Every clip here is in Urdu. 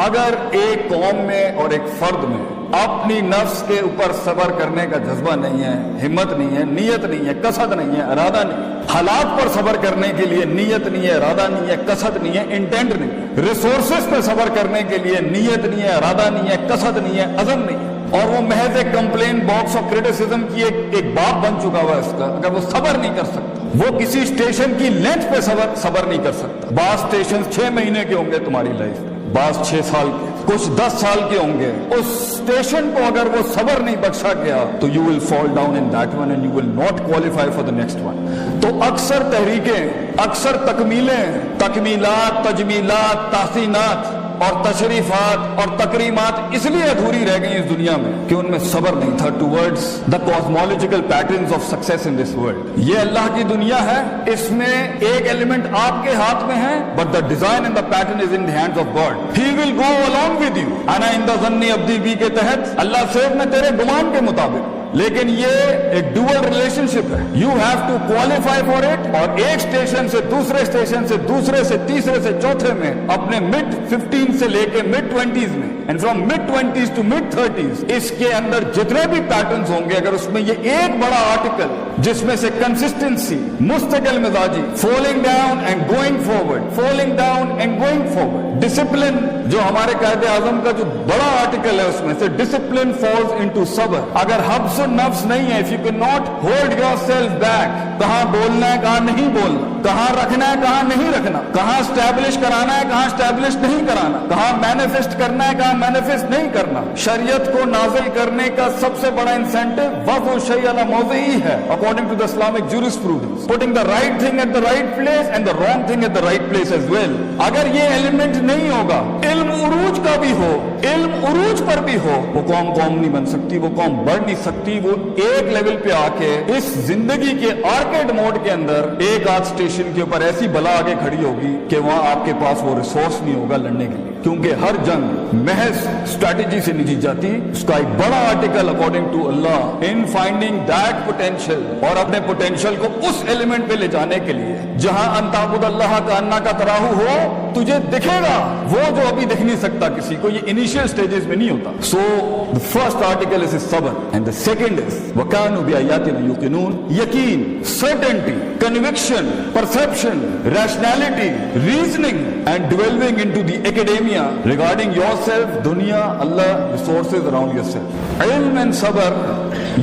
اگر ایک قوم میں اور ایک فرد میں اپنی نفس کے اوپر صبر کرنے کا جذبہ نہیں ہے، ہمت نہیں ہے، نیت نہیں ہے، قصد نہیں ہے، ارادہ نہیں ہے، حالات پر صبر کرنے کے لیے نیت نہیں ہے، ارادہ نہیں ہے، قصد نہیں ہے، انٹینٹ نہیں ہے، ریسورسز پہ صبر کرنے کے لیے نیت نہیں ہے، ارادہ نہیں ہے، قصد نہیں ہے، عزم نہیں ہے، اور وہ محض ایک کمپلین باکس آف کرٹیسزم کی ایک بات بن چکا ہوا ہے اس کا، اگر وہ صبر نہیں کر سکتا، وہ کسی اسٹیشن کی لینتھ پہ صبر نہیں کر سکتا۔ بعض اسٹیشن 6 مہینے کے ہوں گے تمہاری لائف میں، بعض 6 سال کے، کچھ 10 سال کے ہوں گے، اس اسٹیشن کو اگر وہ صبر نہیں بخشا گیا تو you will fall down in that one and you will not qualify for the next one۔ تو اکثر تحریکیں، اکثر تکمیلات، تجمیلات، تحسینات اور تشریفات اور تکریمات اس لیے ادھوری رہ گئی اس دنیا میں کہ ان میں صبر نہیں تھا towards the cosmological patterns of success in this world. یہ اللہ کی دنیا ہے، اس میں ایک ایلیمنٹ آپ کے ہاتھ میں ہے، but the design and the pattern is in the hands of God. He will go along with you۔ انا عند ظن عبدی بی کے تحت اللہ صرف میں تیرے گمان کے مطابق، لیکن یہ ایک ڈوئل ریلیشن شپ ہے، you have to qualify for it, اور ایک اسٹیشن سے دوسرے اسٹیشن سے دوسرے سے تیسرے سے چوتھے میں، اپنے mid 15 سے لے کے mid 20s میں، and from mid 20s to mid 30s، اس کے اندر جتنے بھی پیٹرنز ہوں گے، اگر اس میں یہ ایک بڑا آرٹیکل جس میں سے کنسسٹنسی، مستقل مزاجی، falling down and going forward, falling down and going forward, discipline جو ہمارے قائد اعظم کا جو بڑا آرٹیکل ہے اس میں سے ڈسپلن فالز انٹو صبر۔ اگر حبس النفس نہیں ہے، if you cannot hold yourself back، کہاں بولنا ہے کہاں نہیں بولنا، کہاں رکھنا ہے کہاں نہیں رکھنا، کہاں اسٹیبلش کرانا ہے کہاں اسٹیبلش نہیں کرانا، کہاں مینیفیسٹ کرنا ہے کہاں مینیفیسٹ نہیں کرنا۔ شریعت کو نازل کرنے کا سب سے بڑا انسینٹو وضع الشیء علی موضعہ ہے، according to the Islamic jurisprudence، putting the right thing at the right place and the wrong thing at the right place as well۔ اگر یہ ایلیمنٹ نہیں ہوگا، علم عروج کا بھی ہو، علم عروج پر بھی ہو، وہ قوم نہیں بن سکتی، وہ قوم بڑھ نہیں سکتی۔ وہ ایک لیول پہ آ کے اس زندگی کے آرکیڈ موڈ کے اندر ایک آدھ اسٹیشن کے اوپر ایسی بلا آگے کھڑی ہوگی کہ وہاں آپ کے پاس وہ ریسورس نہیں ہوگا لڑنے کے لیے، کیونکہ ہر جنگ محض اسٹریٹجی سے نہیں جیت جاتی۔ اس کا ایک بڑا article according to Allah in finding that potential, اور اپنے پوٹینشیل کو اس ایلیمنٹ پہ لے جانے کے لیے جہاں ان تعبد اللہ کا انا کا تراہو ہو، تجھے دکھے گا وہ جو ابھی دکھ نہیں سکتا کسی کو، یہ انیشیل سٹیجز میں نہیں ہوتا۔ سو the first article is صبر and the second is وَكَانُوا بِآيَاتِنَا يُوقِنُونَ، یقین، certainty، conviction، perception، rationality، reasoning and delving into the academia regarding yourself، دنیا، اللہ، resources around yourself۔ علم and صبر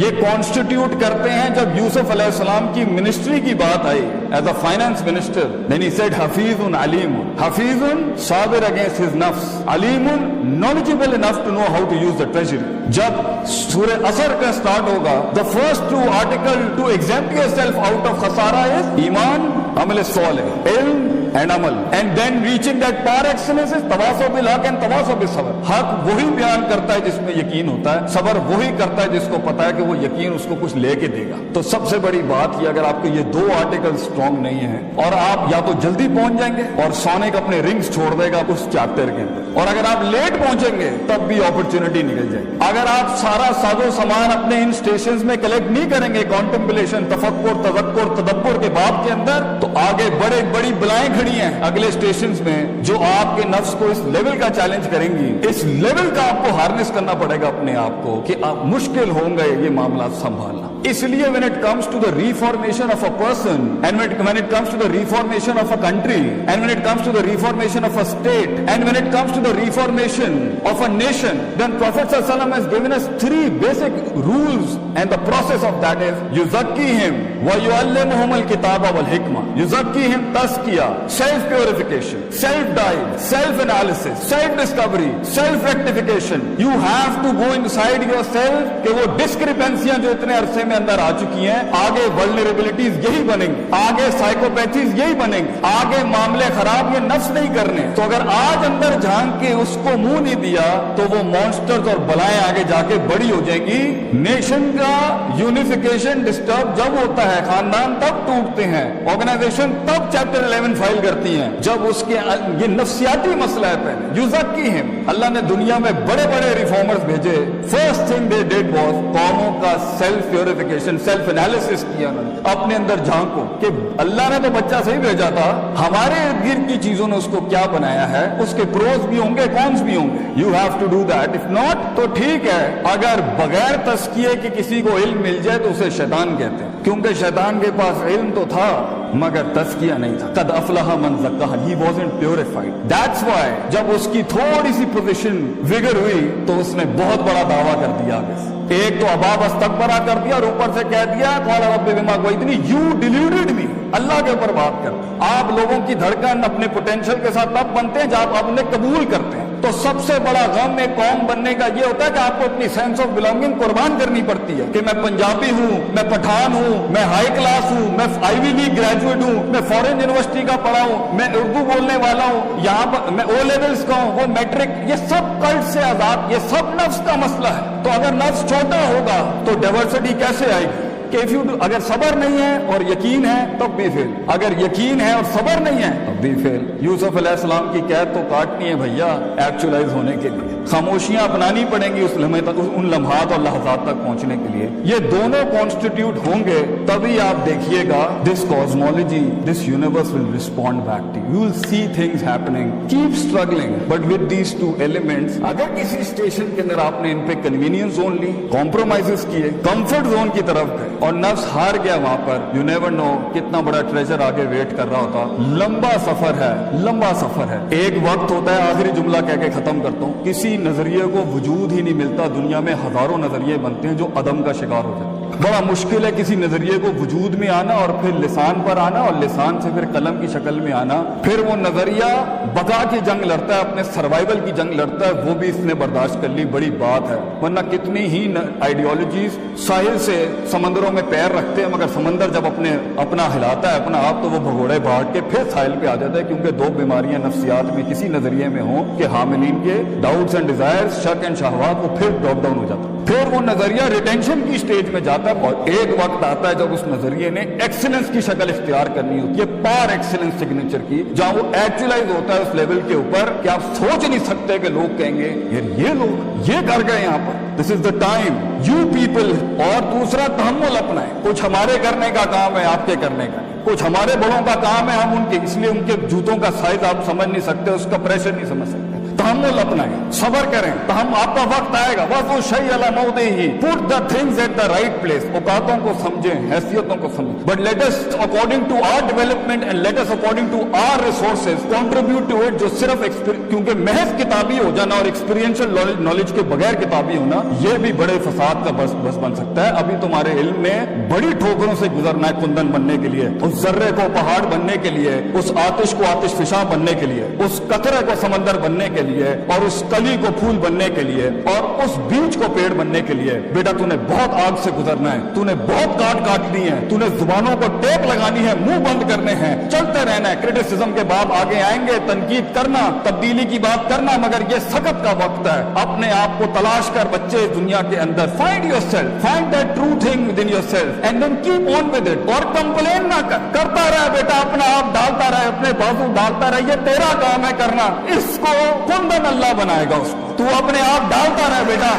یہ کانسٹیٹیوٹ کرتے ہیں۔ جب یوسف علیہ السلام کی منسٹری کی بات I as a finance minister, then he said Hafeez Aleem, Hafeez Sabir against his نفس، علیم knowledgeable enough to know how to use the treasury۔ جب سورہ اثر کا سٹارٹ ہوگا، the first two article to exempt yourself out of خسارہ is ایمان، عمل صالح، علم and عمل، and then reaching that par excellence is تواصل بالحق and تواصل بالصبر۔ حق وہی بیان کرتا ہے جس میں یقین ہوتا ہے، صبر وہی کرتا ہے جس کو پتا ہے کہ وہ یقین اس کو کچھ لے کے دے گا۔ تو سب سے بڑی بات یہ، اگر آپ کو یہ دو آرٹیکل سٹرونگ نہیں ہیں، اور آپ یا تو جلدی پہنچ جائیں گے اور سونک اپنے رنگز چھوڑ دے گا اس چیپٹر کے اندر، اور اگر آپ لیٹ پہنچیں گے تب بھی اپرچونٹی نکل جائے گی۔ اگر آپ سارا ساز و سامان اپنے ان سٹیشنز میں کلیکٹ نہیں کریں گے، کانٹمپلیشن، تفکر، تذکر، تدبر کے باب کے اندر، تو آگے بڑی بلائیں کھڑی ہیں اگلے اسٹیشنز میں جو آپ کے نفس کو اس لیول کا چیلنج کریں گی۔ اس لیول کا آپ کو ہارنس کرنا پڑے گا اپنے آپ کو کہ آپ مشکل ہوں گے یہ معاملات سنبھالنا۔ اس لیے when it comes to the reformation of a person and when it comes to the reformation of a country and when it comes to the reformation of a state and when it comes to the reformation of a nation, then Prophet ﷺ has given us 3 basic rules, and the process of that is yuzakkihim wa yuallimuhum al-kitaba wal hikmah۔ yuzakkihim tazkiyah، self purification، self diet، self analysis، self discovery، self rectification۔ you have to go inside yourself کہ وہ ڈسکریپنسیاں جو اتنے عرصے میں اندر آ چکی ہیں، آگے ولنریبلٹیز یہی بنیں گی، آگے سائیکوپیتھیز یہی بنیں گی، آگے معاملے خراب یہ نفس نہیں کرنے۔ تو اگر آج اندر جھانک کے اس کو منہ نہیں دیا تو وہ مانسٹرز اور بلائیں آگے جا کے بڑی ہو جائیں گی۔ نیشن کا یونیفیکیشن ڈسٹرب جب ہوتا ہے، خاندان تب ٹوٹتے ہیں، آرگنائزیشن تب چیپٹر 11 فائل کرتی ہیں جب اس کے یہ نفسیاتی مسئلہ ہے۔ پہلے یزکیہم، اللہ نے دنیا میں بڑے ریفارمرز بھیجے، first thing they did was قوموں کا سیلف پیوریفیکیشن پوریفیکیشن, سیلف انالیسس کیا انہوں نے, اپنے اندر جھانکو کہ اللہ نے تو بچہ صحیح بھیجا تھا, ہمارے ارد گرد کی چیزوں نے اس کو کیا بنایا ہے, اس کے پروز بھی ہوں گے, کونس بھی ہوں گے. You have to do that. If not تو ٹھیک ہے, اگر بغیر تزکیے کہ کسی کو علم مل جائے تو اسے شیطان کہتے ہیں, کیونکہ شیطان کے پاس علم تو تھا مگر تزکیہ نہیں تھا. قد افلح من زکاہا, he wasn't purified. That's why جب اس کی تھوڑی سی پوزیشن وگر ہوئی تو اس نے بہت بڑا دعویٰ کر دیا آگے سے. ایک تو ابا واستکبرا کر دیا اور اوپر سے کہہ دیا قال رب بما اغویتنی, you deluded me. اللہ کے اوپر بات کر. آپ لوگوں کی دھڑکن اپنے پوٹینشیل کے ساتھ تب بنتے ہیں جب آپ انہیں قبول کرتے ہیں. تو سب سے بڑا غم ایک قوم بننے کا یہ ہوتا ہے کہ آپ کو اپنی سینس آف بلانگنگ قربان کرنی پڑتی ہے کہ میں پنجابی ہوں, میں پٹھان ہوں, میں ہائی کلاس ہوں, میں آئی وی لیگ گریجویٹ ہوں, میں فورن یونیورسٹی کا پڑھا ہوں, میں اردو بولنے والا ہوں, یہاں پر میں او لیولز کا ہوں, وہ میٹرک. یہ سب کلٹ سے آزاد, یہ سب نفس کا مسئلہ ہے. تو اگر نفس چھوٹا ہوگا تو ڈائیورسٹی کیسے آئے گی؟ کہ اگر صبر نہیں ہے اور یقین ہے تب بھی فیل, اگر یقین ہے اور صبر نہیں ہے تب بھی فیل. یوسف علیہ السلام کی قید تو کاٹنی ہے بھیا ایکچولائز ہونے کے لیے, خاموشیاں اپنانی پڑیں گی اس لمحے تک, ان لمحات اور لحظات تک پہنچنے کے لیے. یہ دونوں کانسٹیٹیوٹ ہوں گے تبھی آپ دیکھیے گا this cosmology, this universe will respond back to you, will see things happening. Keep struggling but with these two elements. اگر کسی اسٹیشن کے اندر آپ نے ان پہ کنوینئنس زون لی, کمپرومائزز کیے, کمفرٹ زون کی طرف گئے اور نفس ہار گیا وہاں پر, یو نیور نو کتنا بڑا ٹریجر آگے ویٹ کر رہا ہوتا. لمبا سفر ہے, لمبا سفر ہے. ایک وقت ہوتا ہے, آخری جملہ کہہ کے ختم کرتا ہوں, کسی نظریے کو وجود ہی نہیں ملتا. دنیا میں ہزاروں نظریے بنتے ہیں جو عدم کا شکار ہو جاتے ہیں. بڑا مشکل ہے کسی نظریے کو وجود میں آنا اور پھر لسان پر آنا اور لسان سے پھر قلم کی شکل میں آنا. پھر وہ نظریہ بقا کی جنگ لڑتا ہے, اپنے سروائیول کی جنگ لڑتا ہے, وہ بھی اس نے برداشت کر لی. بڑی بات ہے, ورنہ کتنی ہی آئیڈیالوجیز ساحل سے سمندروں میں پیر رکھتے ہیں مگر سمندر جب اپنا ہلاتا ہے اپنا آپ تو وہ بھگوڑے بھاگ کے پھر ساحل پہ آ جاتا ہے. کیونکہ دو بیماریاں نفسیات میں کسی نظریے میں ہوں کہ حاملین کے ڈاؤٹس اینڈ ڈیزائرز, شک اینڈ شہوات, وہ پھر ڈراپ ڈاؤن ہو جاتا ہے. پھر وہ نظریہ ریٹینشن کی سٹیج میں جاتا ہے اور ایک وقت آتا ہے جب اس نظریے نے ایکسلنس کی شکل اختیار کرنی ہوتی ہے, پار ایکسلنس سگنیچر کی, جہاں وہ ایکچولائز ہوتا ہے اس لیول کے اوپر کہ آپ سوچ نہیں سکتے کہ لوگ کہیں گے یار یہ لوگ یہ کر گئے یہاں پر. دس از دا ٹائم یو پیپل. اور دوسرا تحمل اپنا ہے. کچھ ہمارے کرنے کا کام ہے, آپ کے کرنے کا, کچھ ہمارے بڑوں کا کام ہے, ہم ان کے اس لیے ان کے جوتوں کا سائز آپ سمجھ نہیں سکتے, اس کا پریشر نہیں سمجھ سکتے. تحمل اپنائیں, صبر کریں, آپ کا وقت آئے گا. وَذُو الشَّيْءِ عَلَى مَوْضِعِهِ, put the things at the right place. اوقاتوں کو سمجھیں, حیثیتوں کو سمجھیں. But let us according to our development and let us according to our resources contribute to it. جو صرف کیونکہ محض کتابی ہو جانا اور ایکسپیرینشل نالج کے بغیر کتابی ہونا یہ بھی بڑے فساد کا بس بن سکتا ہے. ابھی تمہارے علم نے بڑی ٹھوکروں سے گزرنا ہے کندن بننے کے لیے, اس ذرے کو پہاڑ بننے کے لیے, اس آتش کو آتش فشاں بننے کے لیے, اس قطرے کو سمندر بننے کے لیے, اور اس کلی کو پھول بننے کے لیے, اور اس بیج کو پیڑ بننے کے لیے. بیٹا تو نے بہت آگ سے گزرنا ہے, تو نے بہت کاٹنی ہے, تو نے زبانوں کو ٹیپ لگانی ہے, منہ بند کرنے ہیں, چلتے رہنا ہے. کرٹیسزم کے بعد آگے آئیں گے, تنقید کرنا, تبدیلی کی بات کرنا, مگر یہ سخت کا وقت ہے. اپنے آپ کو تلاش کر بچے دنیا کے اندر, find yourself, find that true thing within yourself and then keep on with it. اور کمپلین نہ کرتا رہے بیٹا, اپنا آپ ڈالتا رہے, اپنے بازو ڈالتا رہے, یہ تیرا کام ہے کرنا. اس کو کندن اللہ بنائے گا, اس کو تو اپنے آپ ڈالتا رہے بیٹا,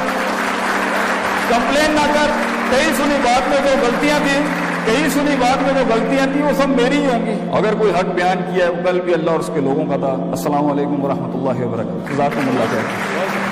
کمپلین نہ کر. کئی سنی بات میں جو غلطیاں تھیں وہ سب میری ہی ہوں گی. اگر کوئی حق بیان کیا ہے وہ کل بھی اللہ اور اس کے لوگوں کا تھا. السلام علیکم ورحمۃ اللہ وبرکاتہ. جزاکم اللہ خیر.